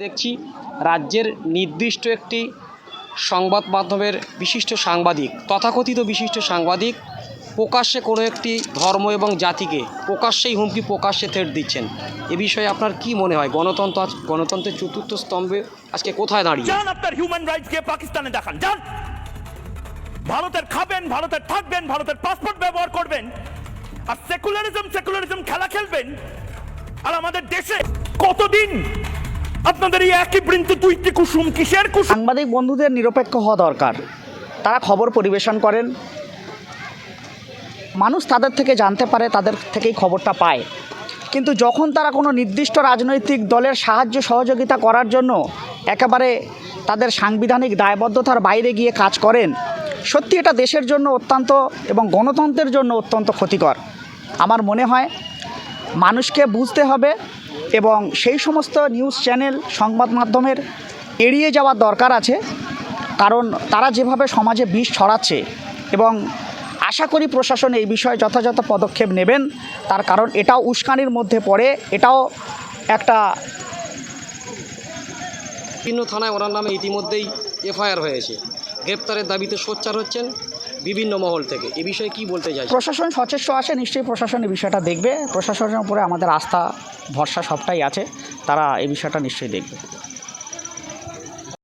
দেখছি রাজ্যের নির্দিষ্ট একটি সংবাদ মাধ্যমের বিশিষ্ট সাংবাদিক, তথাকথিত বিশিষ্ট সাংবাদিক প্রকাশ্যে কোনো একটি ধর্ম এবং জাতিকে প্রকাশ্যেই হুমকি, প্রকাশ্যে থ্রেট দিচ্ছেন। এ বিষয়ে আপনার কি মনে হয়? গণতন্ত্রের চতুর্থ স্তম্ভে আজকে কোথায় দাঁড়িয়ে? যান আপনার হিউম্যান রাইটস কে পাকিস্তানে দেখান, যান। ভারতের খাবেন, ভারতের থাকবেন, ভারতের পাসপোর্ট ব্যবহার করবেন, আর সেকুলারিজম খেলা খেলবেন। আর আমাদের দেশে কতদিন আপনাদের এই একই বৃন্ত তুইতে কুসুম কিসের কুসুম? সাংবাদিক বন্ধুদের নিরপেক্ষ হওয়া দরকার। তারা খবর পরিবেশন করেন, মানুষ তাদের থেকে জানতে পারে, তাদের থেকেই খবরটা পায়। কিন্তু যখন তারা কোনো নির্দিষ্ট রাজনৈতিক দলের সাহায্য সহযোগিতা করার জন্য একেবারে তাদের সাংবিধানিক দায়বদ্ধতার বাইরে গিয়ে কাজ করেন, সত্যি এটা দেশের জন্য অত্যন্ত এবং গণতন্ত্রের জন্য অত্যন্ত ক্ষতিকর। আমার মনে হয় মানুষকে বুঝতে হবে এবং সেই সমস্ত নিউজ চ্যানেল, সংবাদ মাধ্যমের এড়িয়ে যাওয়ার দরকার আছে। কারণ তারা যেভাবে সমাজে বিষ ছড়াচ্ছে, এবং আশা করি প্রশাসন এই বিষয়ে যথাযথ পদক্ষেপ নেবেন। তার কারণ এটাও উস্কানির মধ্যে পড়ে, এটাও একটা বিভিন্ন থানায় ওনার নামে ইতিমধ্যেই এফআইআর হয়েছে। গ্রেপ্তারের দাবিতে সোচ্চার হচ্ছেন বিভিন্ন মহল থেকে। এ বিষয়ে কি বলতে চাই? প্রশাসন সচেষ্ট আছে, নিশ্চয়ই প্রশাসন এই বিষয়টা দেখবে। প্রশাসনের উপরে আমাদের আস্থা ভরসা সবটাই আছে, তারা এই বিষয়টা নিশ্চয়ই দেখবে।